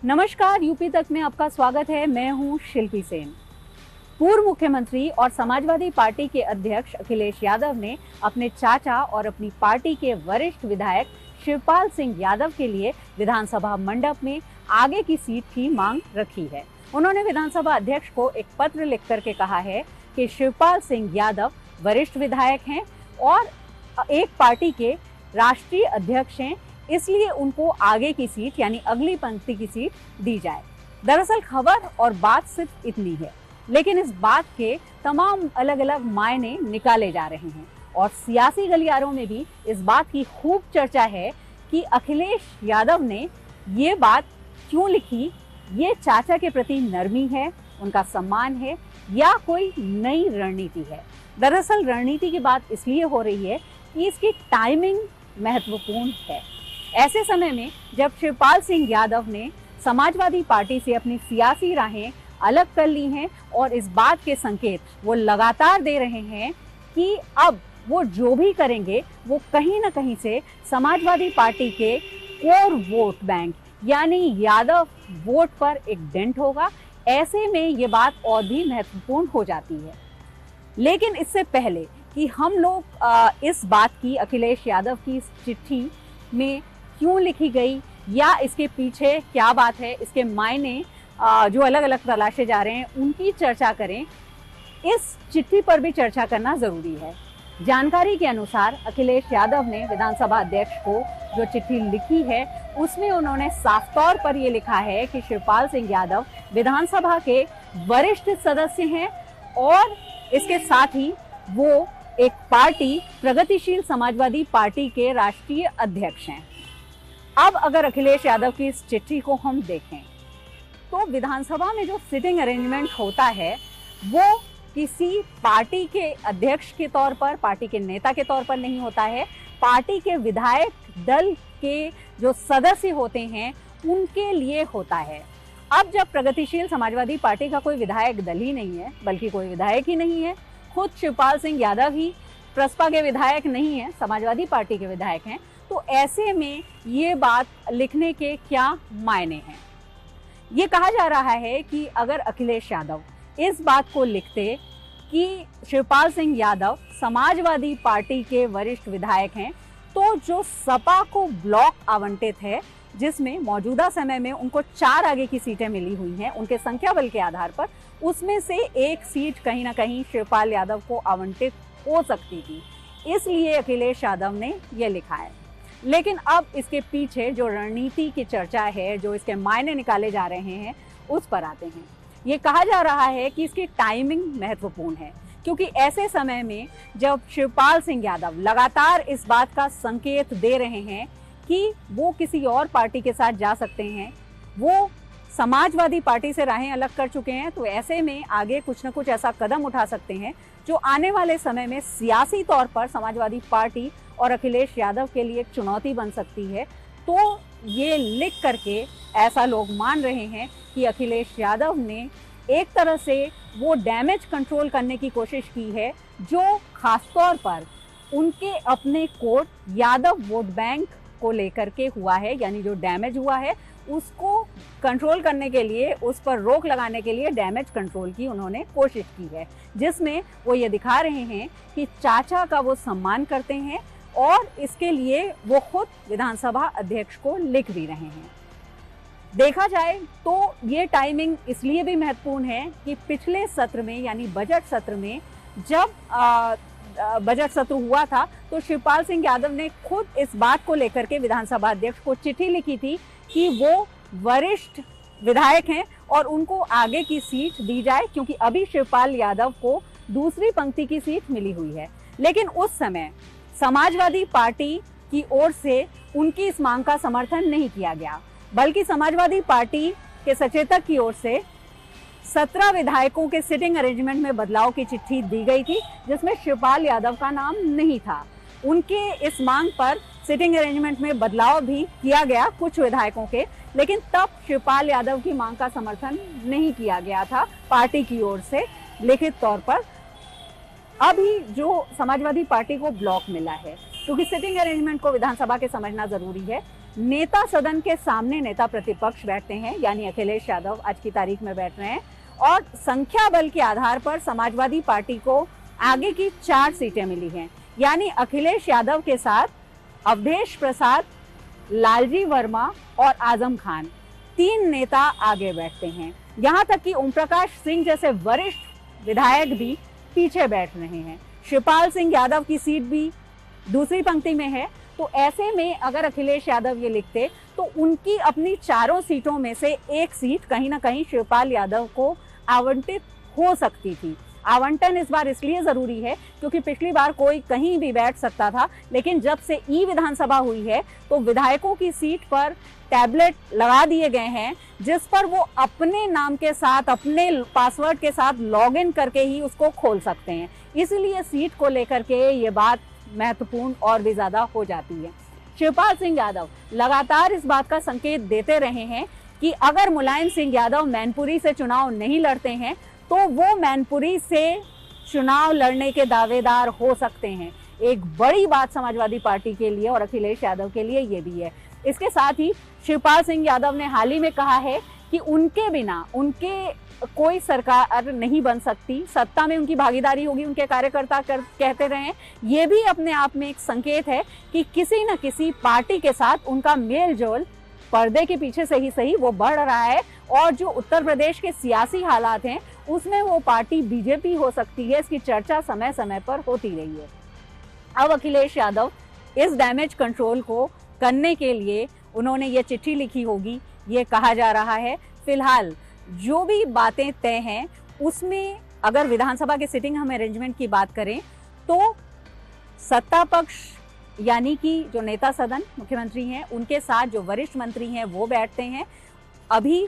नमस्कार, यूपी तक में आपका स्वागत है। मैं हूं शिल्पी सेन। पूर्व मुख्यमंत्री और समाजवादी पार्टी के अध्यक्ष अखिलेश यादव ने अपने चाचा और अपनी पार्टी के वरिष्ठ विधायक शिवपाल सिंह यादव के लिए विधानसभा मंडप में आगे की सीट की मांग रखी है। उन्होंने विधानसभा अध्यक्ष को एक पत्र लिख करके कहा है कि शिवपाल सिंह यादव वरिष्ठ विधायक हैं और एक पार्टी के राष्ट्रीय अध्यक्ष हैं, इसलिए उनको आगे की सीट यानी अगली पंक्ति की सीट दी जाए। दरअसल खबर और बात सिर्फ इतनी है, लेकिन इस बात के तमाम अलग अलग मायने निकाले जा रहे हैं और सियासी गलियारों में भी इस बात की खूब चर्चा है कि अखिलेश यादव ने ये बात क्यों लिखी। ये चाचा के प्रति नरमी है, उनका सम्मान है या कोई नई रणनीति है। दरअसल रणनीति की बात इसलिए हो रही है कि इसकी टाइमिंग महत्वपूर्ण है। ऐसे समय में जब शिवपाल सिंह यादव ने समाजवादी पार्टी से अपनी सियासी राहें अलग कर ली हैं और इस बात के संकेत वो लगातार दे रहे हैं कि अब वो जो भी करेंगे वो कहीं ना कहीं से समाजवादी पार्टी के कोर वोट बैंक यानी यादव वोट पर एक डेंट होगा। ऐसे में ये बात और भी महत्वपूर्ण हो जाती है। लेकिन इससे पहले कि हम लोग इस बात की अखिलेश यादव की इस चिट्ठी में क्यों लिखी गई या इसके पीछे क्या बात है, इसके मायने जो अलग अलग तलाशे जा रहे हैं उनकी चर्चा करें, इस चिट्ठी पर भी चर्चा करना जरूरी है। जानकारी के अनुसार अखिलेश यादव ने विधानसभा अध्यक्ष को जो चिट्ठी लिखी है उसमें उन्होंने साफ तौर पर यह लिखा है कि शिवपाल सिंह यादव विधानसभा के वरिष्ठ सदस्य हैं और इसके साथ ही वो एक पार्टी प्रगतिशील समाजवादी पार्टी के राष्ट्रीय अध्यक्ष हैं। अब अगर अखिलेश यादव की इस चिट्ठी को हम देखें तो विधानसभा में जो सिटिंग अरेंजमेंट होता है वो किसी पार्टी के अध्यक्ष के तौर पर, पार्टी के नेता के तौर पर नहीं होता है। पार्टी के विधायक दल के जो सदस्य होते हैं उनके लिए होता है। अब जब प्रगतिशील समाजवादी पार्टी का कोई विधायक दल ही नहीं है, बल्कि कोई विधायक ही नहीं है, खुद शिवपाल सिंह यादव ही प्रसपा के विधायक नहीं है, समाजवादी पार्टी के विधायक हैं, तो ऐसे में ये बात लिखने के क्या मायने हैं। ये कहा जा रहा है कि अगर अखिलेश यादव इस बात को लिखते कि शिवपाल सिंह यादव समाजवादी पार्टी के वरिष्ठ विधायक हैं, तो जो सपा को ब्लॉक आवंटित है जिसमें मौजूदा समय में उनको 4 आगे की सीटें मिली हुई हैं उनके संख्या बल के आधार पर, उसमें से एक सीट कहीं ना कहीं शिवपाल यादव को आवंटित हो सकती थी। इसलिए अखिलेश यादव ने यह लिखा है। लेकिन अब इसके पीछे जो रणनीति की चर्चा है, जो इसके मायने निकाले जा रहे हैं, उस पर आते हैं। ये कहा जा रहा है कि इसकी टाइमिंग महत्वपूर्ण है, क्योंकि ऐसे समय में जब शिवपाल सिंह यादव लगातार इस बात का संकेत दे रहे हैं कि वो किसी और पार्टी के साथ जा सकते हैं, वो समाजवादी पार्टी से राहें अलग कर चुके हैं, तो ऐसे में आगे कुछ न कुछ ऐसा कदम उठा सकते हैं जो आने वाले समय में सियासी तौर पर समाजवादी पार्टी और अखिलेश यादव के लिए एक चुनौती बन सकती है। तो ये लिख करके ऐसा लोग मान रहे हैं कि अखिलेश यादव ने एक तरह से वो डैमेज कंट्रोल करने की कोशिश की है जो खासतौर पर उनके अपने कोट यादव वोट बैंक को लेकर के हुआ है, यानी जो डैमेज हुआ है उसको कंट्रोल करने के लिए, उस पर रोक लगाने के लिए डैमेज कंट्रोल की उन्होंने कोशिश की है, जिसमें वो ये दिखा रहे हैं कि चाचा का वो सम्मान करते हैं और इसके लिए वो खुद विधानसभा अध्यक्ष को लिख भी रहे हैं। देखा जाए तो ये टाइमिंग इसलिए भी महत्वपूर्ण है कि पिछले सत्र में यानी बजट सत्र में जब बजट सत्र हुआ था तो शिवपाल सिंह यादव ने खुद इस बात को लेकर के विधानसभा अध्यक्ष को चिट्ठी लिखी थी कि वो वरिष्ठ विधायक हैं और उनको आगे की सीट दी जाए, क्योंकि अभी शिवपाल यादव को दूसरी पंक्ति की सीट मिली हुई है। लेकिन उस समय समाजवादी पार्टी की ओर से उनकी इस मांग का समर्थन नहीं किया गया, बल्कि समाजवादी पार्टी के सचेतक की ओर से 17 विधायकों के सिटिंग अरेंजमेंट में बदलाव की चिट्ठी दी गई थी, जिसमें शिवपाल यादव का नाम नहीं था। उनके इस मांग पर सिटिंग अरेंजमेंट में बदलाव भी किया गया कुछ विधायकों के, लेकिन तब शिवपाल यादव की मांग का समर्थन नहीं किया गया था पार्टी की ओर से लिखित तौर पर। अभी जो समाजवादी पार्टी को ब्लॉक मिला है, क्योंकि सिटिंग अरेंजमेंट को विधानसभा के समझना जरूरी है, नेता सदन के सामने नेता प्रतिपक्ष बैठते हैं, यानी अखिलेश यादव आज की तारीख में बैठ रहे हैं और संख्या बल के आधार पर समाजवादी पार्टी को आगे की 4 सीटें मिली हैं। यानी अखिलेश यादव के साथ अवधेश प्रसाद, लालजी वर्मा और आजम खान 3 नेता आगे बैठते हैं। यहाँ तक कि ओम प्रकाश सिंह जैसे वरिष्ठ विधायक भी पीछे बैठ रहे हैं। शिवपाल सिंह यादव की सीट भी दूसरी पंक्ति में है। तो ऐसे में अगर अखिलेश यादव ये लिखते तो उनकी अपनी 4 सीटों में से एक सीट कहीं ना कहीं शिवपाल यादव को आवंटित हो सकती थी। आवंटन इस बार इसलिए जरूरी है क्योंकि पिछली बार कोई कहीं भी बैठ सकता था, लेकिन जब से ई विधानसभा हुई है तो विधायकों की सीट पर टैबलेट लगा दिए गए हैं जिस पर वो अपने नाम के साथ, अपने पासवर्ड के साथ लॉगिन करके ही उसको खोल सकते हैं। इसलिए सीट को लेकर के ये बात महत्वपूर्ण और भी ज्यादा हो जाती है। शिवपाल सिंह यादव लगातार इस बात का संकेत देते रहे हैं कि अगर मुलायम सिंह यादव मैनपुरी से चुनाव नहीं लड़ते हैं तो वो मैनपुरी से चुनाव लड़ने के दावेदार हो सकते हैं। एक बड़ी बात समाजवादी पार्टी के लिए और अखिलेश यादव के लिए ये भी है। इसके साथ ही शिवपाल सिंह यादव ने हाल ही में कहा है कि उनके बिना उनके कोई सरकार नहीं बन सकती, सत्ता में उनकी भागीदारी होगी, उनके कार्यकर्ता कहते रहे हैं। ये भी अपने आप में एक संकेत है कि किसी न किसी पार्टी के साथ उनका मेल जोल पर्दे के पीछे से ही सही वो बढ़ रहा है और जो उत्तर प्रदेश के सियासी हालात हैं उसमें वो पार्टी बीजेपी हो सकती है। इसकी चर्चा समय समय पर होती रही है। अब अखिलेश यादव इस डैमेज कंट्रोल को करने के लिए उन्होंने ये चिट्ठी लिखी होगी, ये कहा जा रहा है। फिलहाल जो भी बातें तय हैं उसमें अगर विधानसभा के सिटिंग हम अरेंजमेंट की बात करें तो सत्ता पक्ष यानी कि जो नेता सदन मुख्यमंत्री हैं उनके साथ जो वरिष्ठ मंत्री हैं वो बैठते हैं। अभी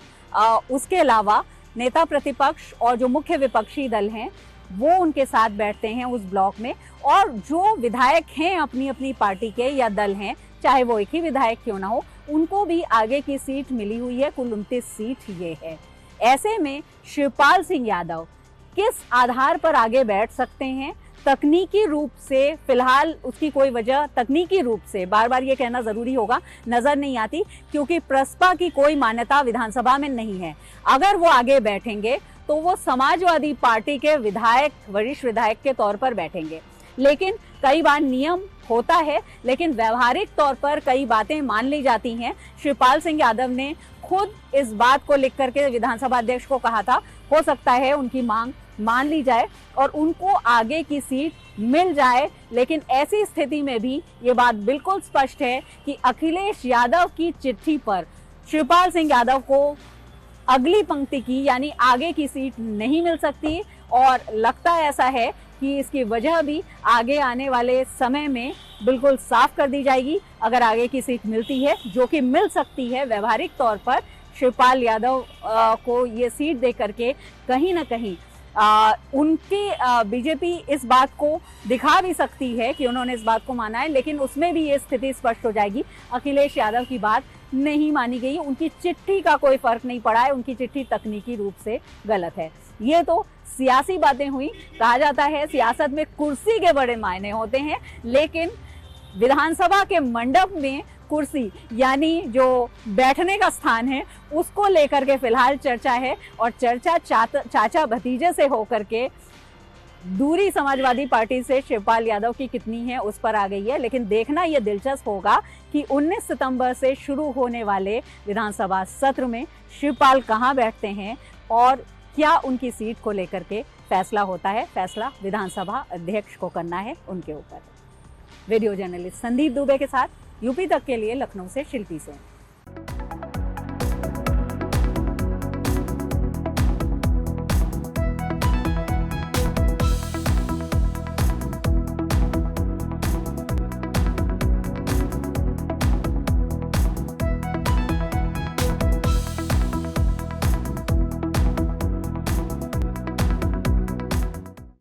उसके अलावा नेता प्रतिपक्ष और जो मुख्य विपक्षी दल हैं वो उनके साथ बैठते हैं उस ब्लॉक में। और जो विधायक हैं अपनी अपनी पार्टी के या दल हैं, चाहे वो एक ही विधायक क्यों ना हो, उनको भी आगे की सीट मिली हुई है। कुल 29 सीट ये है। ऐसे में शिवपाल सिंह यादव किस आधार पर आगे बैठ सकते हैं? तकनीकी रूप से फिलहाल उसकी कोई वजह तकनीकी रूप से, बार बार ये कहना जरूरी होगा, नजर नहीं आती क्योंकि प्रसपा की कोई मान्यता विधानसभा में नहीं है। अगर वो आगे बैठेंगे तो वो समाजवादी पार्टी के विधायक, वरिष्ठ विधायक के तौर पर बैठेंगे। लेकिन कई बार नियम होता है, लेकिन व्यवहारिक तौर पर कई बातें मान ली जाती हैं। शिवपाल सिंह यादव ने खुद इस बात को लिख करके विधानसभा अध्यक्ष को कहा था, हो सकता है उनकी मांग मान ली जाए और उनको आगे की सीट मिल जाए। लेकिन ऐसी स्थिति में भी ये बात बिल्कुल स्पष्ट है कि अखिलेश यादव की चिट्ठी पर शिवपाल सिंह यादव को अगली पंक्ति की यानी आगे की सीट नहीं मिल सकती और लगता ऐसा है कि इसकी वजह भी आगे आने वाले समय में बिल्कुल साफ कर दी जाएगी। अगर आगे की सीट मिलती है, जो कि मिल सकती है व्यवहारिक तौर पर, शिवपाल यादव को ये सीट दे करके कहीं ना कहीं उनके बीजेपी इस बात को दिखा भी सकती है कि उन्होंने इस बात को माना है। लेकिन उसमें भी ये स्थिति स्पष्ट हो जाएगी, अखिलेश यादव की बात नहीं मानी गई। उनकी चिट्ठी का कोई फर्क नहीं पड़ा है, उनकी चिट्ठी तकनीकी रूप से गलत है। ये तो सियासी बातें हुई। कहा जाता है सियासत में कुर्सी के बड़े मायने होते हैं, लेकिन विधानसभा के मंडप में कुर्सी यानी जो बैठने का स्थान है उसको लेकर के फिलहाल चर्चा है। और चर्चा चाचा भतीजे से होकर के दूरी समाजवादी पार्टी से शिवपाल यादव की कितनी है उस पर आ गई है। लेकिन देखना यह दिलचस्प होगा कि 19 सितंबर से शुरू होने वाले विधानसभा सत्र में शिवपाल कहां बैठते हैं और क्या उनकी सीट को लेकर के फैसला होता है। फैसला विधानसभा अध्यक्ष को करना है उनके ऊपर। वीडियो जर्नलिस्ट संदीप दुबे के साथ यूपी तक के लिए लखनऊ से शिल्पी सेन।